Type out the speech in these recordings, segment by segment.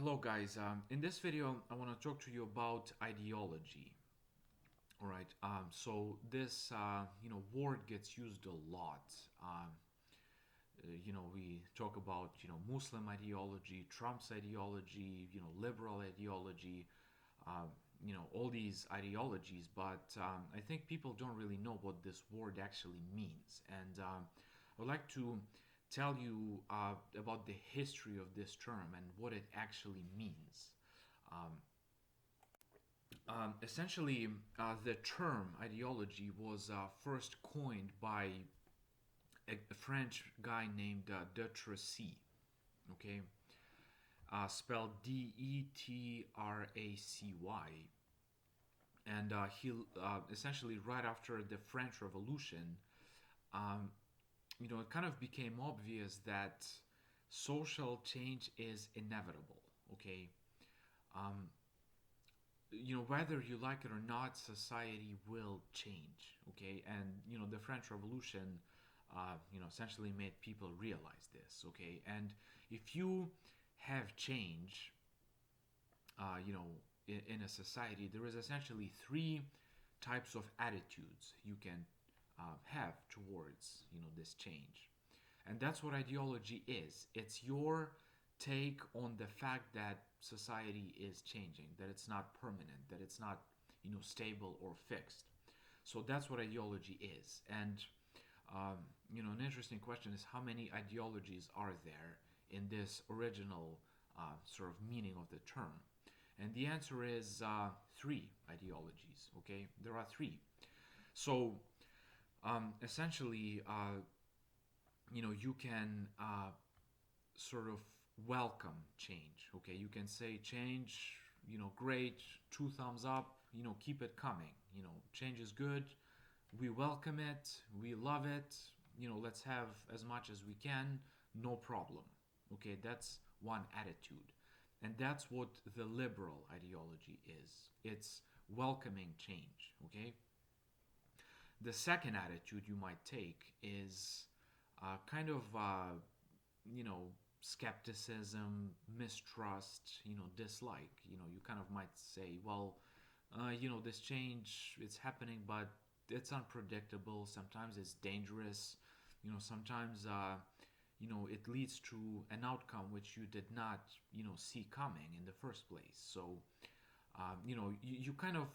Hello guys, in this video I want to talk to you about ideology. All right, so this word gets used a lot. We talk about Muslim ideology, Trump's ideology, liberal ideology, all these ideologies, but I think people don't really know what this word actually means. And I would like to tell you about the history of this term and what it actually means. Um, Essentially, the term ideology was first coined by a French guy named de Tracy, okay, spelled Detracy, and he essentially right after the French Revolution, um, it kind of became obvious that social change is inevitable. Okay, um, whether you like it or not, society will change. Okay, and the French Revolution, essentially made people realize this. Okay, and if you have change, in a society, there is essentially three types of attitudes you can have towards this change, and that's what ideology is. It's your take on the fact that society is changing, that it's not permanent, that it's not stable or fixed. So that's what ideology is. And an interesting question is how many ideologies are there in this original sort of meaning of the term? And the answer is three ideologies. Okay, there are three. So essentially, you can sort of welcome change. Okay, you can say change, great, two thumbs up, keep it coming. Change is good. We welcome it. We love it. Let's have as much as we can. No problem. Okay, that's one attitude. And that's what the liberal ideology is. It's welcoming change. Okay. The second attitude you might take is kind of, you know, skepticism, mistrust, dislike. You kind of might say, well, this change, it's happening, but it's unpredictable. Sometimes it's dangerous. Sometimes, it leads to an outcome which you did not, see coming in the first place. So, you kind of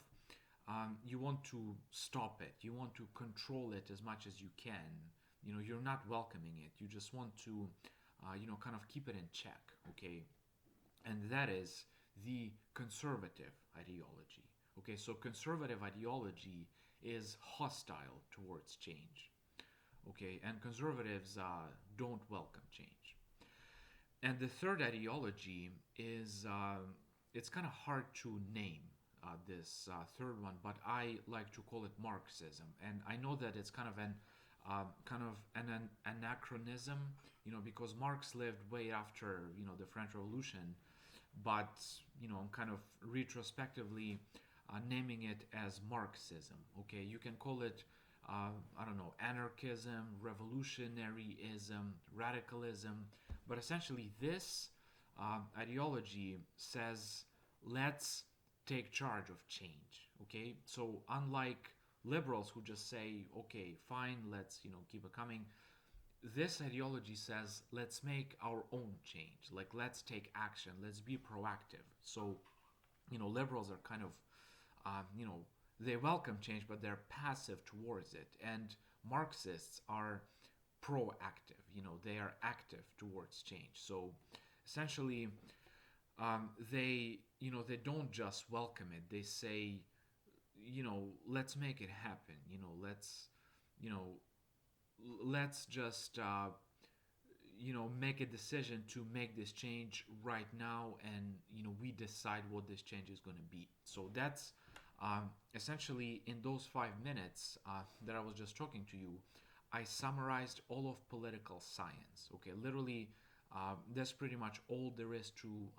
you want to stop it. You want to control it as much as you can. You're not welcoming it. You just want to, kind of keep it in check. Okay, and that is the conservative ideology. Okay, so conservative ideology is hostile towards change. Okay, and conservatives don't welcome change. And the third ideology is it's kind of hard to name this third one, but I like to call it Marxism. And I know that it's kind of an anachronism, because Marx lived way after the French Revolution, but I'm kind of retrospectively naming it as Marxism. Okay, you can call it I don't know, anarchism, revolutionaryism, radicalism, but essentially this ideology says let's take charge of change. Okay, so unlike liberals who just say okay, fine, let's keep it coming, this ideology says let's make our own change, like let's take action, let's be proactive. So liberals are kind of they welcome change but they're passive towards it, and Marxists are proactive, they are active towards change. So essentially they don't just welcome it, they say let's make it happen, you know let's just make a decision to make this change right now, and we decide what this change is going to be. So that's essentially, in those 5 minutes that I was just talking to you, I summarized all of political science. Okay, literally, that's pretty much all there is to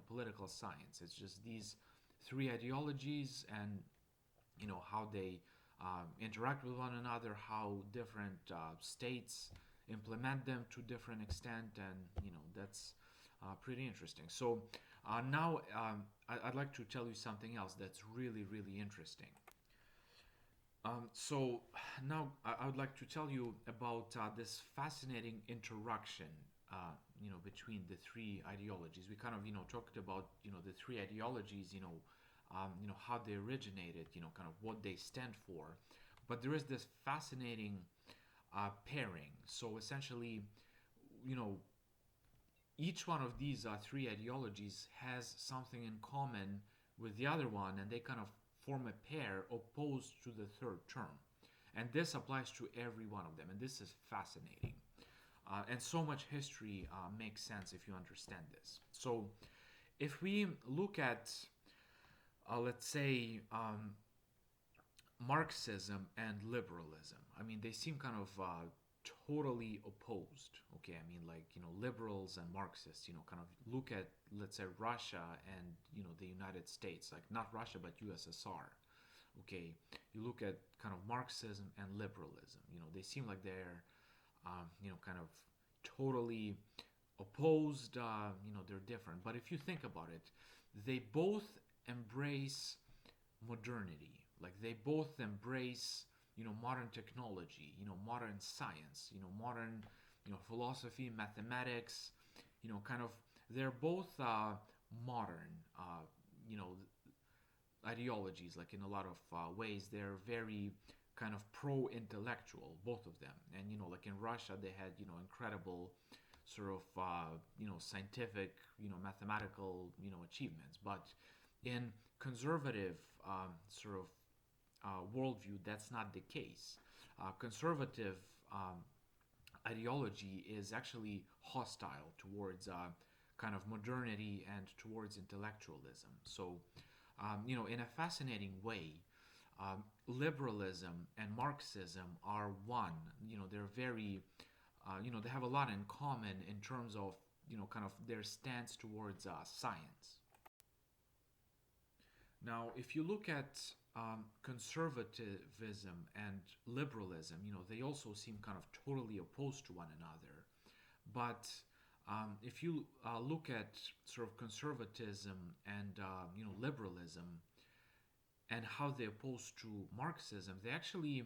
political science. It's just these three ideologies, and how they interact with one another, how different states implement them to different extent, and that's Pretty interesting. So now I'd like to tell you something else that's really, really interesting. So now I would like to tell you about this fascinating interaction, between the three ideologies. We kind of, talked about, the three ideologies, how they originated, kind of what they stand for. But there is this fascinating pairing. So essentially, you know, each one of these three ideologies has something in common with the other one, and they kind of form a pair opposed to the third term. And this applies to every one of them, and this is fascinating. And so much history makes sense if you understand this. So, if we look at, let's say, Marxism and liberalism, I mean, they seem kind of totally opposed. Okay, I mean, like, liberals and Marxists, kind of look at, let's say, Russia and, the United States, like not Russia, but USSR. Okay, you look at kind of Marxism and liberalism, they seem like they're, kind of totally opposed, they're different. But if you think about it, they both embrace modernity. Like they both embrace, modern technology, modern science, modern, philosophy, mathematics, kind of, they're both modern, you know, ideologies. Like in a lot of ways, they're very kind of pro-intellectual, both of them. And, like in Russia, they had, incredible sort of, scientific, mathematical, achievements. But in conservative sort of worldview, that's not the case. Conservative ideology is actually hostile towards kind of modernity and towards intellectualism. So, in a fascinating way, liberalism and Marxism are one. They're very, they have a lot in common in terms of, kind of their stance towards science. Now, if you look at conservatism and liberalism, they also seem kind of totally opposed to one another. But if you look at sort of conservatism and liberalism and how they oppose to Marxism, they actually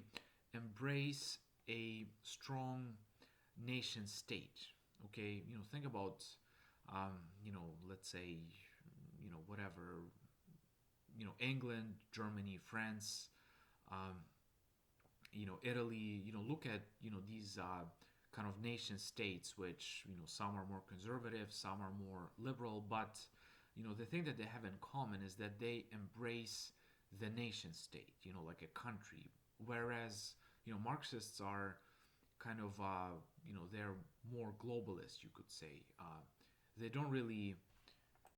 embrace a strong nation state. Okay, think about let's say whatever, England, Germany, France, um, Italy. Look at these kind of nation states, which some are more conservative, some are more liberal, but the thing that they have in common is that they embrace the nation state, like a country, whereas Marxists are kind of they're more globalist, you could say. They don't really